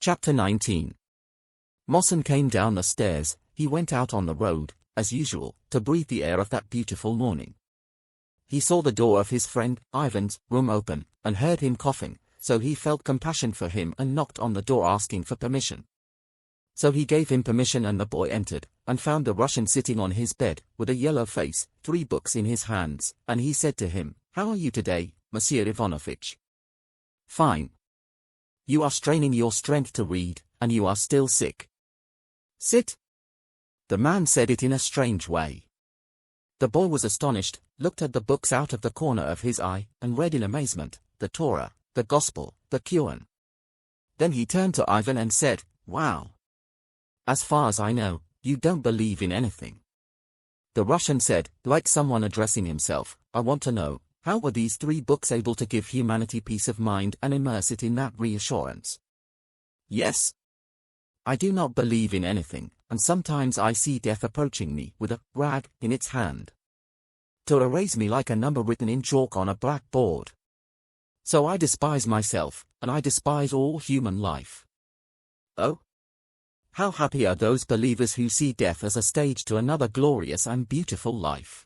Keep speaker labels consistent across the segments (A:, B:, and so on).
A: Chapter 19. Mohsen came down the stairs. He went out on the road, as usual, to breathe the air of that beautiful morning. He saw the door of his friend Ivan's room open, and heard him coughing, so he felt compassion for him and knocked on the door asking for permission. So he gave him permission, and the boy entered, and found the Russian sitting on his bed, with a yellow face, 3 books in his hands, and he said to him, "How are you today, Monsieur Ivanovich?" "Fine. You are straining your strength to read, and you are still sick." "Sit." The man said it in a strange way. The boy was astonished, looked at the books out of the corner of his eye, and read in amazement, the Torah, the Gospel, the Quran. Then he turned to Ivan and said, "Wow. As far as I know, you don't believe in anything." The Russian said, like someone addressing himself, "I want to know, how were these 3 books able to give humanity peace of mind and immerse it in that reassurance?" "Yes. I do not believe in anything, and sometimes I see death approaching me with a rag in its hand, to erase me like a number written in chalk on a blackboard. So I despise myself, and I despise all human life." "Oh? How happy are those believers who see death as a stage to another glorious and beautiful life.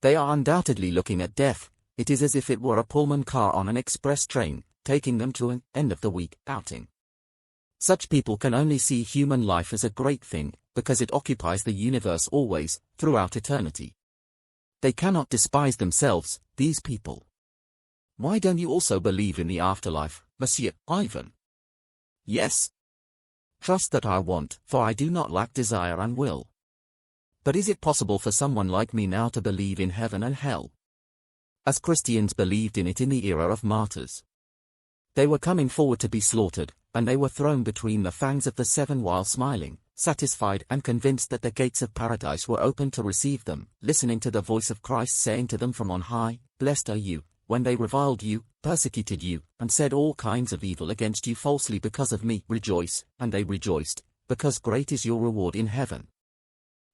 A: They are undoubtedly looking at death. It is as if it were a Pullman car on an express train, taking them to an end-of-the-week outing. Such people can only see human life as a great thing, because it occupies the universe always, throughout eternity. They cannot despise themselves, these people. Why don't you also believe in the afterlife, Monsieur Ivan?" "Yes. Trust that I want, for I do not lack desire and will. But is it possible for someone like me now to believe in heaven and hell? As Christians believed in it in the era of martyrs. They were coming forward to be slaughtered, and they were thrown between the fangs of the 7 while smiling, satisfied and convinced that the gates of paradise were open to receive them, listening to the voice of Christ saying to them from on high, 'Blessed are you, when they reviled you, persecuted you, and said all kinds of evil against you falsely because of me. Rejoice,' and they rejoiced, because great is your reward in heaven."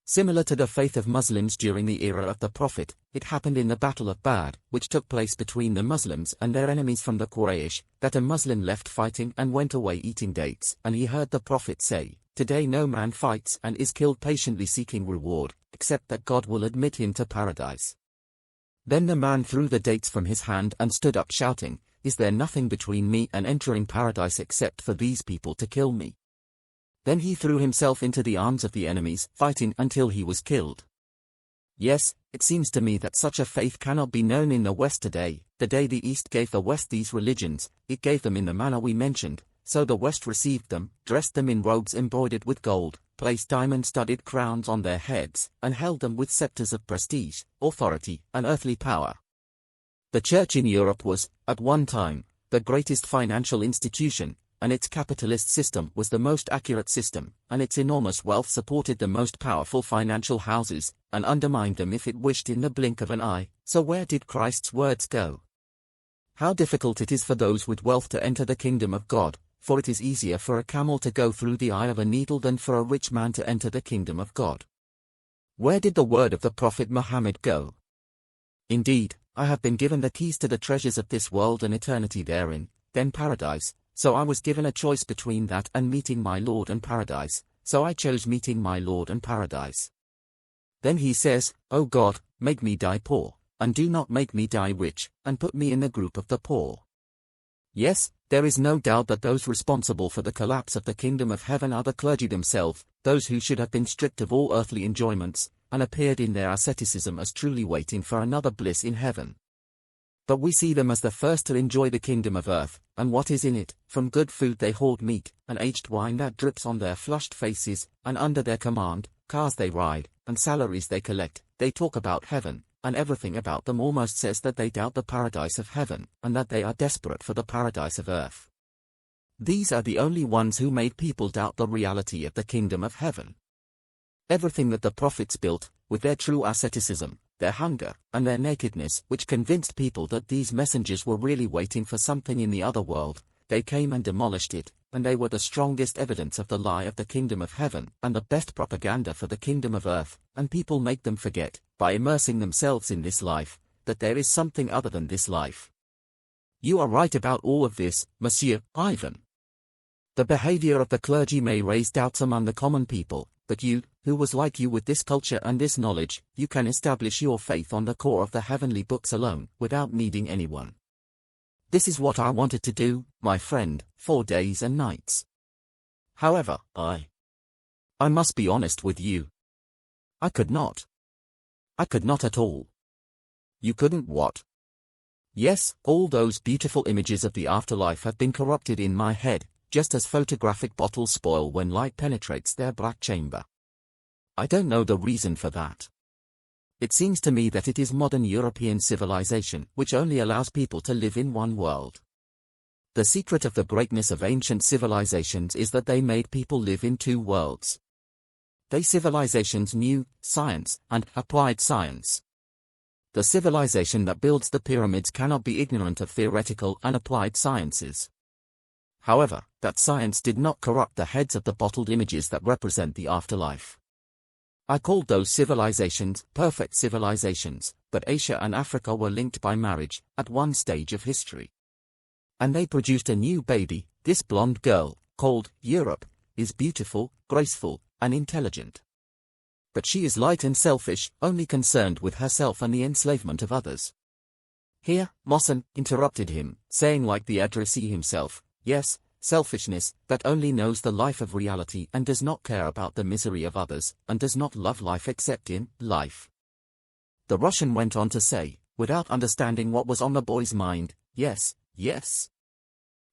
A: Similar to the faith of Muslims during the era of the Prophet, it happened in the Battle of Badr, which took place between the Muslims and their enemies from the Quraysh, that a Muslim left fighting and went away eating dates, and he heard the Prophet say, "Today no man fights and is killed patiently seeking reward, except that God will admit him to paradise." Then the man threw the dates from his hand and stood up shouting, "Is there nothing between me and entering paradise except for these people to kill me?" Then he threw himself into the arms of the enemies, fighting until he was killed. Yes, it seems to me that such a faith cannot be known in the West today. The day the East gave the West these religions, it gave them in the manner we mentioned, so the West received them, dressed them in robes embroidered with gold, placed diamond-studded crowns on their heads, and held them with scepters of prestige, authority, and earthly power. The Church in Europe was, at one time, the greatest financial institution, and its capitalist system was the most accurate system, and its enormous wealth supported the most powerful financial houses, and undermined them if it wished in the blink of an eye. So where did Christ's words go? How difficult it is for those with wealth to enter the kingdom of God, for it is easier for a camel to go through the eye of a needle than for a rich man to enter the kingdom of God. Where did the word of the Prophet Muhammad go? Indeed, I have been given the keys to the treasures of this world and eternity therein, then paradise. So I was given a choice between that and meeting my Lord and paradise, so I chose meeting my Lord and paradise. Then he says, "O God, make me die poor, and do not make me die rich, and put me in the group of the poor." Yes, there is no doubt that those responsible for the collapse of the kingdom of heaven are the clergy themselves, those who should have been stripped of all earthly enjoyments, and appeared in their asceticism as truly waiting for another bliss in heaven. But we see them as the first to enjoy the kingdom of earth, and what is in it. From good food they hoard meat, and aged wine that drips on their flushed faces, and under their command, cars they ride, and salaries they collect. They talk about heaven, and everything about them almost says that they doubt the paradise of heaven, and that they are desperate for the paradise of earth. These are the only ones who made people doubt the reality of the kingdom of heaven. Everything that the prophets built, with their true asceticism, their hunger, and their nakedness, which convinced people that these messengers were really waiting for something in the other world, they came and demolished it, and they were the strongest evidence of the lie of the kingdom of heaven, and the best propaganda for the kingdom of earth, and people make them forget, by immersing themselves in this life, that there is something other than this life. You are right about all of this, Monsieur Ivan. The behavior of the clergy may raise doubts among the common people, but you, who was like you with this culture and this knowledge, you can establish your faith on the core of the heavenly books alone, without needing anyone. This is what I wanted to do, my friend, 4 days and nights. However, I must be honest with you. I could not. I could not at all. You couldn't what? Yes, all those beautiful images of the afterlife have been corrupted in my head, just as photographic bottles spoil when light penetrates their black chamber. I don't know the reason for that. It seems to me that it is modern European civilization which only allows people to live in one world. The secret of the greatness of ancient civilizations is that they made people live in 2 worlds. They civilizations knew science and applied science. The civilization that builds the pyramids cannot be ignorant of theoretical and applied sciences. However, that science did not corrupt the heads of the bottled images that represent the afterlife. I called those civilizations perfect civilizations, but Asia and Africa were linked by marriage, at one stage of history. And they produced a new baby. This blonde girl, called Europe, is beautiful, graceful, and intelligent. But she is light and selfish, only concerned with herself and the enslavement of others. Here, Mohsen interrupted him, saying like the addressee himself, yes, selfishness, that only knows the life of reality and does not care about the misery of others, and does not love life except in life. The Russian went on to say, without understanding what was on the boy's mind, yes, yes.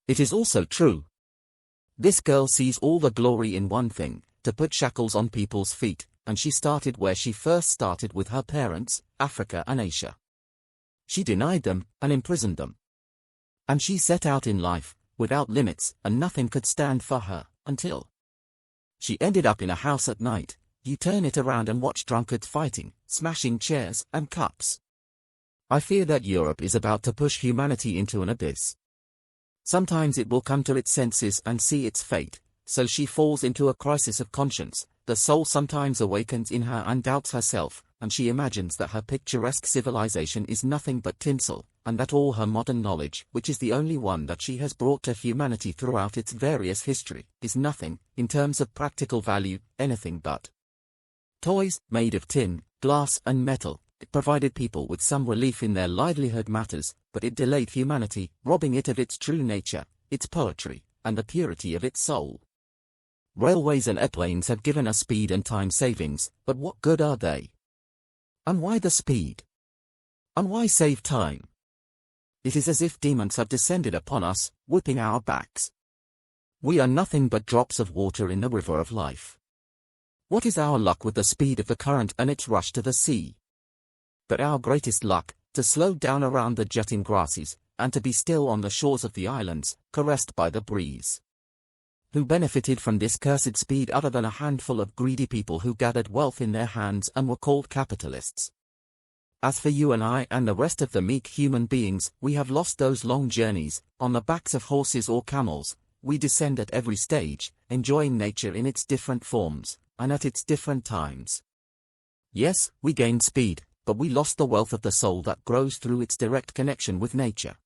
A: It is also true. This girl sees all the glory in one thing, to put shackles on people's feet, and she started where she first started with her parents, Africa and Asia. She denied them, and imprisoned them. And she set out in life, without limits, and nothing could stand for her, until she ended up in a house at night. You turn it around and watch drunkards fighting, smashing chairs and cups. I fear that Europe is about to push humanity into an abyss. Sometimes it will come to its senses and see its fate, so she falls into a crisis of conscience. The soul sometimes awakens in her and doubts herself, and she imagines that her picturesque civilization is nothing but tinsel, and that all her modern knowledge, which is the only one that she has brought to humanity throughout its various history, is nothing, in terms of practical value, anything but toys, made of tin, glass and metal. It provided people with some relief in their livelihood matters, but it delayed humanity, robbing it of its true nature, its poetry, and the purity of its soul. Railways and airplanes have given us speed and time savings, but what good are they? And why the speed? And why save time? It is as if demons have descended upon us, whipping our backs. We are nothing but drops of water in the river of life. What is our luck with the speed of the current and its rush to the sea? But our greatest luck, to slow down around the jutting grasses, and to be still on the shores of the islands, caressed by the breeze. Who benefited from this cursed speed other than a handful of greedy people who gathered wealth in their hands and were called capitalists? As for you and I and the rest of the meek human beings, we have lost those long journeys, on the backs of horses or camels. We descend at every stage, enjoying nature in its different forms, and at its different times. Yes, we gained speed, but we lost the wealth of the soul that grows through its direct connection with nature.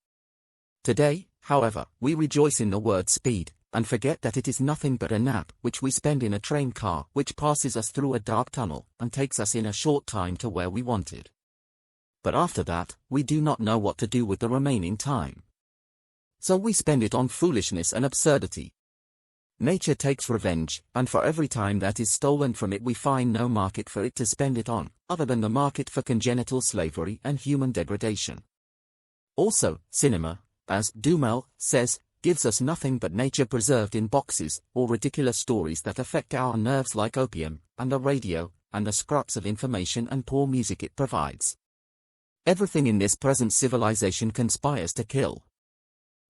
A: Today, however, we rejoice in the word speed, and forget that it is nothing but a nap which we spend in a train car which passes us through a dark tunnel and takes us in a short time to where we wanted. But after that, we do not know what to do with the remaining time. So we spend it on foolishness and absurdity. Nature takes revenge, and for every time that is stolen from it we find no market for it to spend it on, other than the market for congenital slavery and human degradation. Also, cinema, as Duhamel says, gives us nothing but nature preserved in boxes, or ridiculous stories that affect our nerves like opium, and the radio, and the scraps of information and poor music it provides. Everything in this present civilization conspires to kill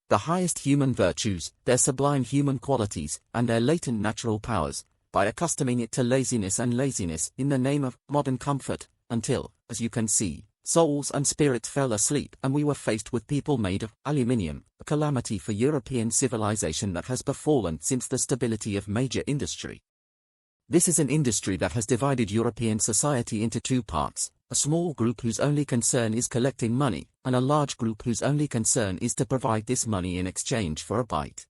A: the highest human virtues, their sublime human qualities, and their latent natural powers, by accustoming it to laziness and laziness in the name of modern comfort, until, as you can see, souls and spirits fell asleep and we were faced with people made of aluminium, a calamity for European civilization that has befallen since the stability of major industry. This is an industry that has divided European society into 2 parts, a small group whose only concern is collecting money, and a large group whose only concern is to provide this money in exchange for a bite.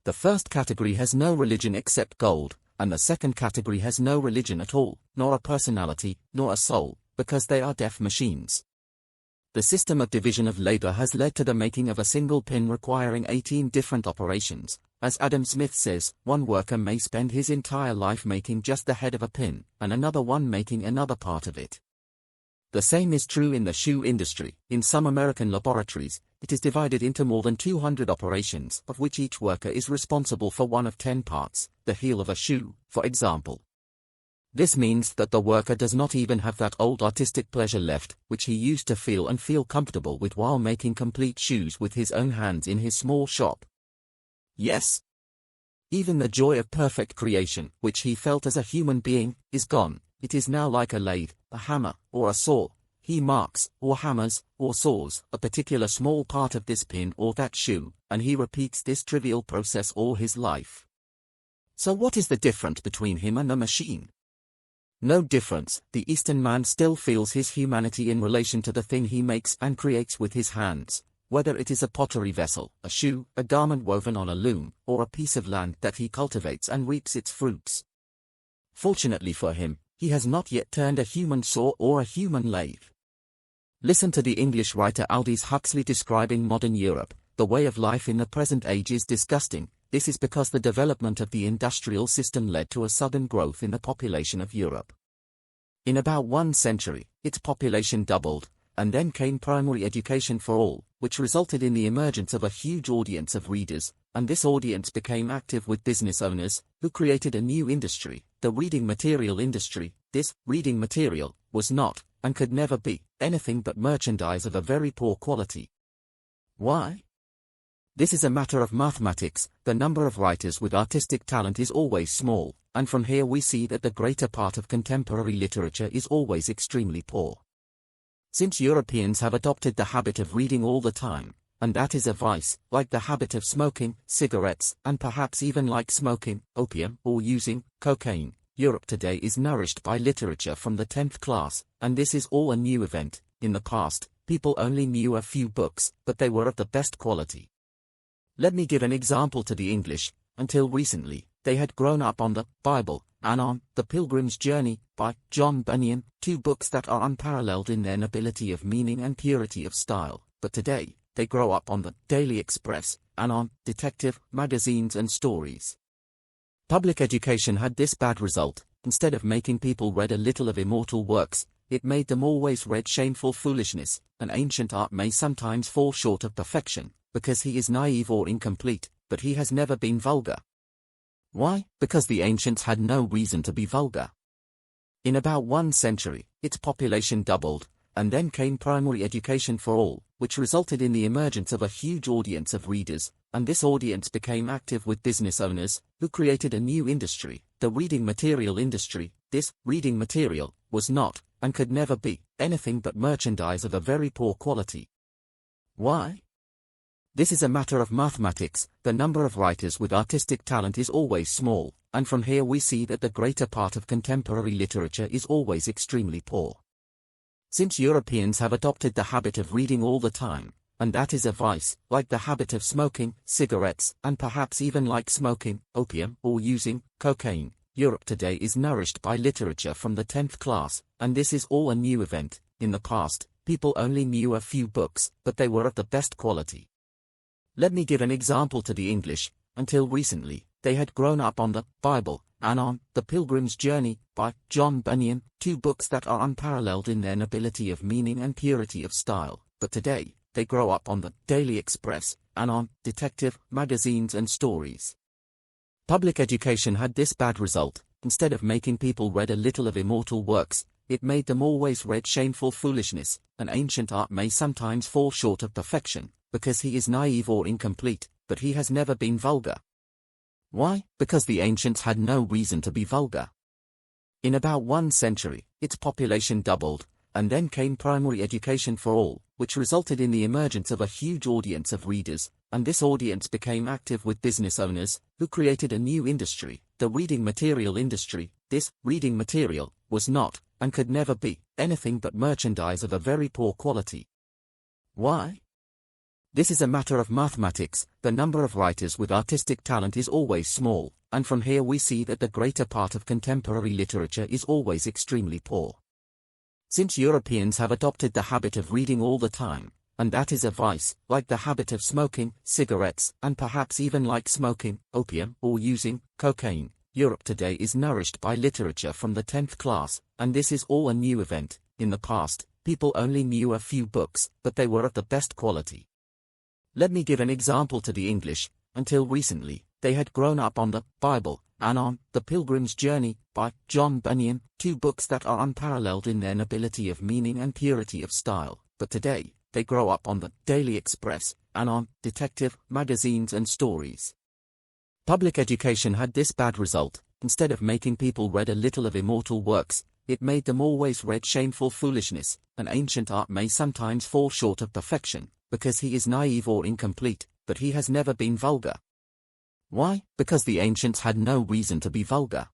A: The first category has no religion except gold, and the second category has no religion at all, nor a personality, nor a soul, because they are deaf machines. The system of division of labor has led to the making of a single pin requiring 18 different operations. As Adam Smith says, one worker may spend his entire life making just the head of a pin, and another one making another part of it. The same is true in the shoe industry. In some American laboratories, it is divided into more than 200 operations, of which each worker is responsible for one of 10 parts, the heel of a shoe, for example. This means that the worker does not even have that old artistic pleasure left, which he used to feel and feel comfortable with while making complete shoes with his own hands in his small shop. Yes. Even the joy of perfect creation, which he felt as a human being, is gone. It is now like a lathe, a hammer, or a saw. He marks, or hammers, or saws, a particular small part of this pin or that shoe, and he repeats this trivial process all his life. So what is the difference between him and the machine? No difference. The Eastern man still feels his humanity in relation to the thing he makes and creates with his hands, whether it is a pottery vessel, a shoe, a garment woven on a loom, or a piece of land that he cultivates and reaps its fruits. Fortunately for him, he has not yet turned a human saw or a human lathe. Listen to the English writer Aldous Huxley describing modern Europe. The way of life in the present age is disgusting. This is because the development of the industrial system led to a sudden growth in the population of Europe. In about 1 century, its population doubled, and then came primary education for all, which resulted in the emergence of a huge audience of readers, and this audience became active with business owners, who created a new industry, the reading material industry. This reading material was not, and could never be, anything but merchandise of a very poor quality. Why? This is a matter of mathematics. The number of writers with artistic talent is always small, and from here we see that the greater part of contemporary literature is always extremely poor. Since Europeans have adopted the habit of reading all the time, and that is a vice, like the habit of smoking cigarettes, and perhaps even like smoking opium or using cocaine, Europe today is nourished by literature from the 10th class, and this is all a new event. In the past, people only knew a few books, but they were of the best quality. Let me give an example to the English. Until recently, they had grown up on the Bible, and on The Pilgrim's Journey, by John Bunyan, 2 books that are unparalleled in their nobility of meaning and purity of style. But today, they grow up on the Daily Express, and on detective magazines and stories. Public education had this bad result. Instead of making people read a little of immortal works, it made them always read shameful foolishness. An ancient art may sometimes fall short of perfection, because he is naive or incomplete, but he has never been vulgar. Why? Because the ancients had no reason to be vulgar. In about 1 century, its population doubled, and then came primary education for all, which resulted in the emergence of a huge audience of readers, and this audience became active with business owners, who created a new industry, the reading material industry. This reading material was not, and could never be, anything but merchandise of a very poor quality. Why? This is a matter of mathematics. The number of writers with artistic talent is always small, and from here we see that the greater part of contemporary literature is always extremely poor. Since Europeans have adopted the habit of reading all the time, and that is a vice, like the habit of smoking cigarettes, and perhaps even like smoking opium or using cocaine, Europe today is nourished by literature from the 10th class, and this is all a new event. In the past, people only knew a few books, but they were of the best quality. Let me give an example to the English. Until recently, they had grown up on the Bible, and on The Pilgrim's Journey, by John Bunyan, 2 books that are unparalleled in their nobility of meaning and purity of style. But today, they grow up on the Daily Express, and on detective magazines and stories. Public education had this bad result. Instead of making people read a little of immortal works, it made them always read shameful foolishness. An ancient art may sometimes fall short of perfection, because he is naive or incomplete, but he has never been vulgar. Why? Because the ancients had no reason to be vulgar. In about 1 century, its population doubled, and then came primary education for all, which resulted in the emergence of a huge audience of readers, and this audience became active with business owners, who created a new industry, the reading material industry. This reading material was not, and could never be, anything but merchandise of a very poor quality. Why? This is a matter of mathematics. The number of writers with artistic talent is always small, and from here we see that the greater part of contemporary literature is always extremely poor. Since Europeans have adopted the habit of reading all the time, and that is a vice, like the habit of smoking cigarettes, and perhaps even like smoking opium or using cocaine, Europe today is nourished by literature from the 10th class, and this is all a new event. In the past, people only knew a few books, but they were of the best quality. Let me give an example to the English. Until recently, they had grown up on the Bible, and on The Pilgrim's Journey, by John Bunyan, two books that are unparalleled in their nobility of meaning and purity of style, but today, they grow up on the Daily Express, and on detective magazines and stories. Public education had this bad result: instead of making people read a little of immortal works, it made them always read shameful foolishness. An ancient art may sometimes fall short of perfection, because he is naive or incomplete, but he has never been vulgar. Why? Because the ancients had no reason to be vulgar.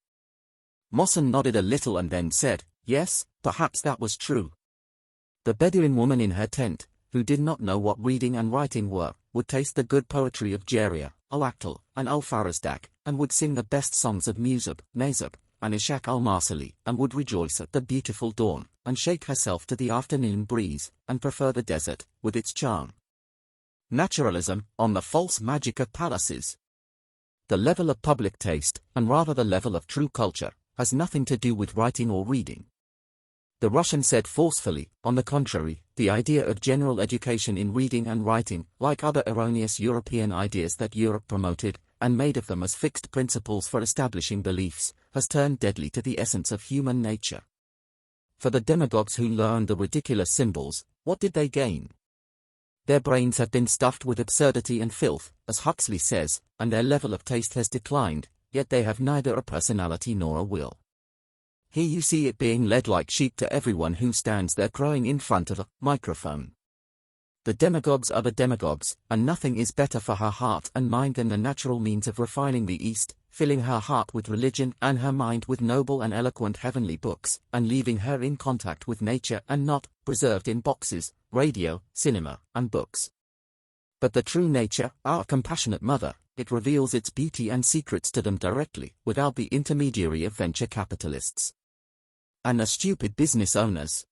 A: Mohsen nodded a little and then said, yes, perhaps that was true. The Bedouin woman in her tent, who did not know what reading and writing were, would taste the good poetry of Jeria, al-Aqtal, and al-Farazdak, and would sing the best songs of Musab, Nazab, and Ishaq al-Marsali, and would rejoice at the beautiful dawn, and shake herself to the afternoon breeze, and prefer the desert, with its charm. Naturalism, on the false magic of palaces. The level of public taste, and rather the level of true culture, has nothing to do with writing or reading. The Russian said forcefully, on the contrary, the idea of general education in reading and writing, like other erroneous European ideas that Europe promoted, and made of them as fixed principles for establishing beliefs, has turned deadly to the essence of human nature. For the demagogues who learned the ridiculous symbols, what did they gain? Their brains have been stuffed with absurdity and filth, as Huxley says, and their level of taste has declined, yet they have neither a personality nor a will. Here you see it being led like sheep to everyone who stands there crowing in front of a microphone. The demagogues are the demagogues, and nothing is better for her heart and mind than the natural means of refining the East, filling her heart with religion and her mind with noble and eloquent heavenly books, and leaving her in contact with nature and not preserved in boxes, radio, cinema, and books. But the true nature, our compassionate mother, it reveals its beauty and secrets to them directly, without the intermediary of venture capitalists and the stupid business owners.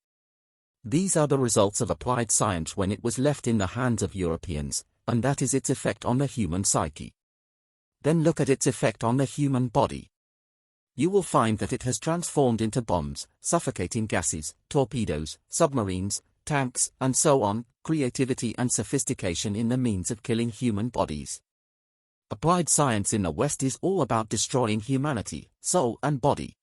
A: These are the results of applied science when it was left in the hands of Europeans, and that is its effect on the human psyche. Then look at its effect on the human body. You will find that it has transformed into bombs, suffocating gases, torpedoes, submarines, tanks, and so on, creativity and sophistication in the means of killing human bodies. Applied science in the West is all about destroying humanity, soul and body.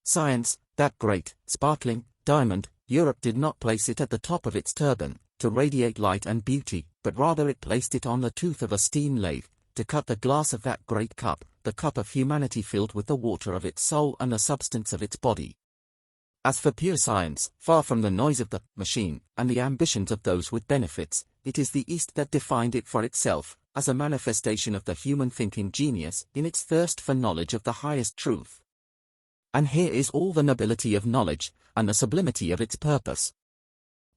A: Science, that great, sparkling diamond, Europe did not place it at the top of its turban, to radiate light and beauty, but rather it placed it on the tooth of a steam lathe, to cut the glass of that great cup, the cup of humanity filled with the water of its soul and the substance of its body. As for pure science, far from the noise of the machine, and the ambitions of those with benefits, it is the East that defined it for itself, as a manifestation of the human thinking genius, in its thirst for knowledge of the highest truth. And here is all the nobility of knowledge, and the sublimity of its purpose.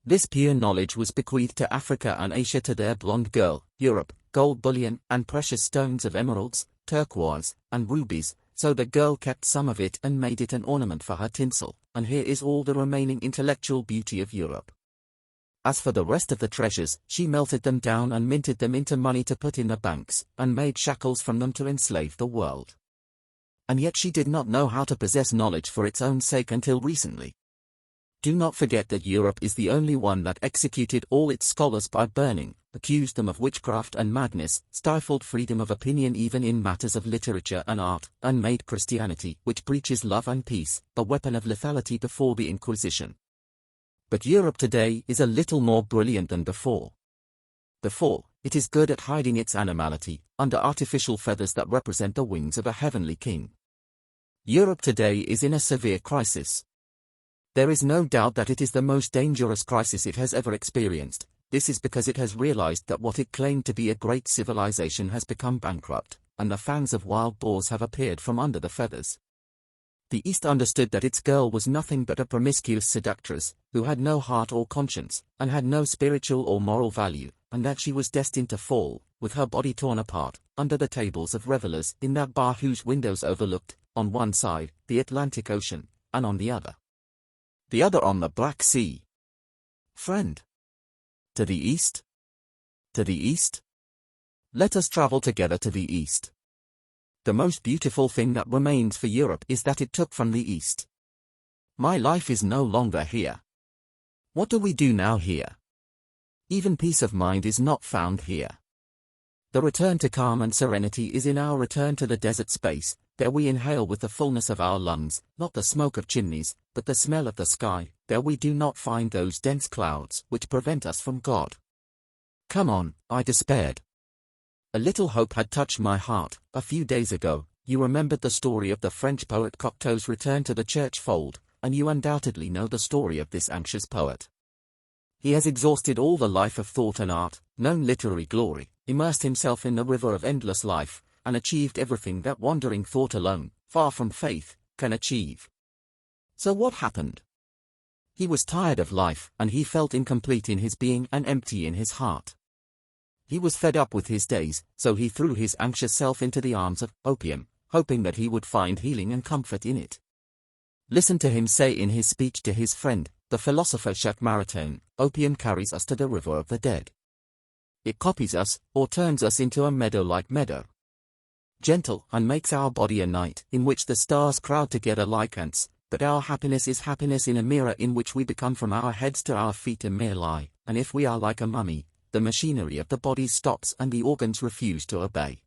A: This pure knowledge was bequeathed to Africa and Asia to their blonde girl, Europe, gold bullion and precious stones of emeralds, turquoise, and rubies, so the girl kept some of it and made it an ornament for her tinsel, and here is all the remaining intellectual beauty of Europe. As for the rest of the treasures, she melted them down and minted them into money to put in the banks, and made shackles from them to enslave the world. And yet she did not know how to possess knowledge for its own sake until recently. Do not forget that Europe is the only one that executed all its scholars by burning, accused them of witchcraft and madness, stifled freedom of opinion even in matters of literature and art, and made Christianity, which preaches love and peace, a weapon of lethality before the Inquisition. But Europe today is a little more brilliant than before. Before, it is good at hiding its animality, under artificial feathers that represent the wings of a heavenly king. Europe today is in a severe crisis. There is no doubt that it is the most dangerous crisis it has ever experienced. This is because it has realized that what it claimed to be a great civilization has become bankrupt, and the fangs of wild boars have appeared from under the feathers. The East understood that its girl was nothing but a promiscuous seductress, who had no heart or conscience, and had no spiritual or moral value, and that she was destined to fall, with her body torn apart, under the tables of revelers in that bar whose windows overlooked, on one side, the Atlantic Ocean, and on the other on the Black Sea. Friend. To the East? To the East? Let us travel together to the East. The most beautiful thing that remains for Europe is that it took from the East. My life is no longer here. What do we do now here? Even peace of mind is not found here. The return to calm and serenity is in our return to the desert space. There we inhale with the fullness of our lungs, not the smoke of chimneys, but the smell of the sky. There we do not find those dense clouds which prevent us from God. Come on, I despaired. A little hope had touched my heart. A few days ago, you remembered the story of the French poet Cocteau's return to the church fold, and you undoubtedly know the story of this anxious poet. He has exhausted all the life of thought and art, known literary glory, immersed himself in the river of endless life, and achieved everything that wandering thought alone, far from faith, can achieve. So what happened? He was tired of life, and he felt incomplete in his being and empty in his heart. He was fed up with his days, so he threw his anxious self into the arms of opium, hoping that he would find healing and comfort in it. Listen to him say in his speech to his friend, the philosopher Jacques Maritain, opium carries us to the river of the dead. It copies us, or turns us into a meadow-like meadow. Gentle, and makes our body a night in which the stars crowd together like ants, but our happiness is happiness in a mirror in which we become from our heads to our feet a mere lie, and if we are like a mummy, the machinery of the body stops and the organs refuse to obey.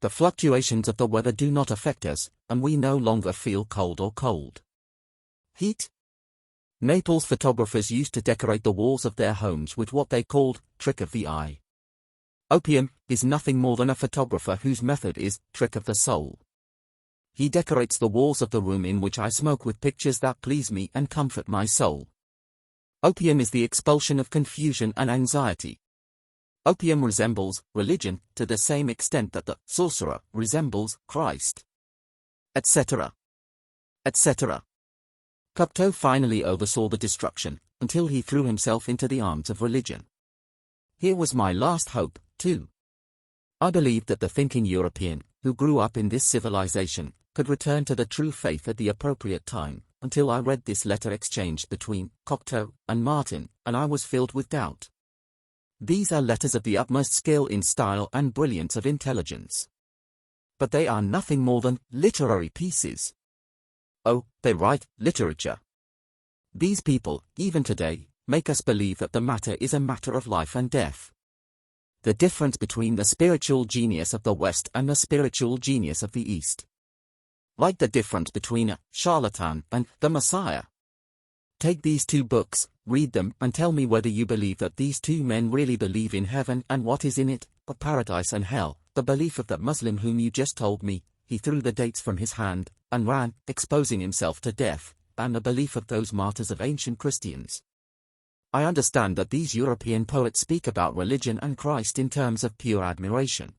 A: The fluctuations of the weather do not affect us, and we no longer feel cold or cold. Heat? Naples photographers used to decorate the walls of their homes with what they called trick of the eye. Opium is nothing more than a photographer whose method is trick of the soul. He decorates the walls of the room in which I smoke with pictures that please me and comfort my soul. Opium is the expulsion of confusion and anxiety. Opium resembles religion to the same extent that the sorcerer resembles Christ. Etc. Etc. Cocteau finally oversaw the destruction, until he threw himself into the arms of religion. Here was my last hope, too. I believed that the thinking European, who grew up in this civilization, could return to the true faith at the appropriate time, until I read this letter exchanged between Cocteau and Martin, and I was filled with doubt. These are letters of the utmost skill in style and brilliance of intelligence. But they are nothing more than literary pieces. Oh, they write literature. These people, even today, make us believe that the matter is a matter of life and death. The difference between the spiritual genius of the West and the spiritual genius of the East. Like the difference between a charlatan and the Messiah. Take these two books, read them, and tell me whether you believe that these two men really believe in heaven and what is in it, a paradise and hell, the belief of that Muslim whom you just told me. He threw the dates from his hand, and ran, exposing himself to death, and the belief of those martyrs of ancient Christians. I understand that these European poets speak about religion and Christ in terms of pure admiration.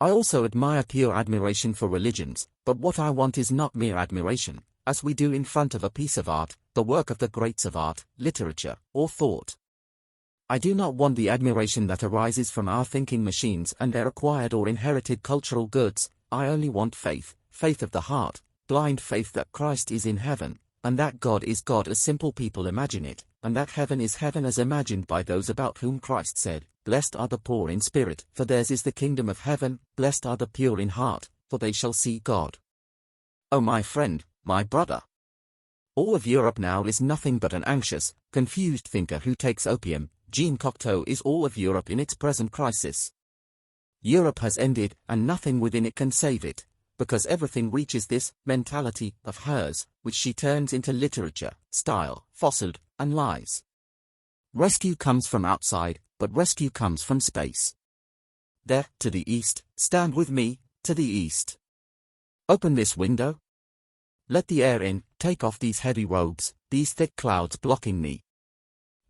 A: I also admire pure admiration for religions, but what I want is not mere admiration, as we do in front of a piece of art, the work of the greats of art, literature, or thought. I do not want the admiration that arises from our thinking machines and their acquired or inherited cultural goods. I only want faith, faith of the heart, blind faith that Christ is in heaven, and that God is God as simple people imagine it, and that heaven is heaven as imagined by those about whom Christ said, "Blessed are the poor in spirit, for theirs is the kingdom of heaven, blessed are the pure in heart, for they shall see God." Oh my friend, my brother. All of Europe now is nothing but an anxious, confused thinker who takes opium. Jean Cocteau is all of Europe in its present crisis. Europe has ended, and nothing within it can save it, because everything reaches this mentality of hers, which she turns into literature, style, falsehood, and lies. Rescue comes from outside, but rescue comes from space. There, to the east, stand with me, to the east. Open this window. Let the air in, take off these heavy robes, these thick clouds blocking me.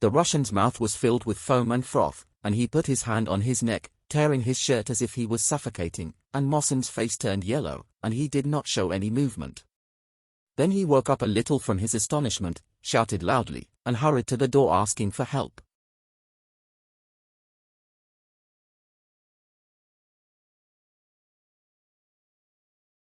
A: The Russian's mouth was filled with foam and froth, and he put his hand on his neck, tearing his shirt as if he was suffocating, and Mohsen's face turned yellow, and he did not show any movement. Then he woke up a little from his astonishment, shouted loudly, and hurried to the door asking for help.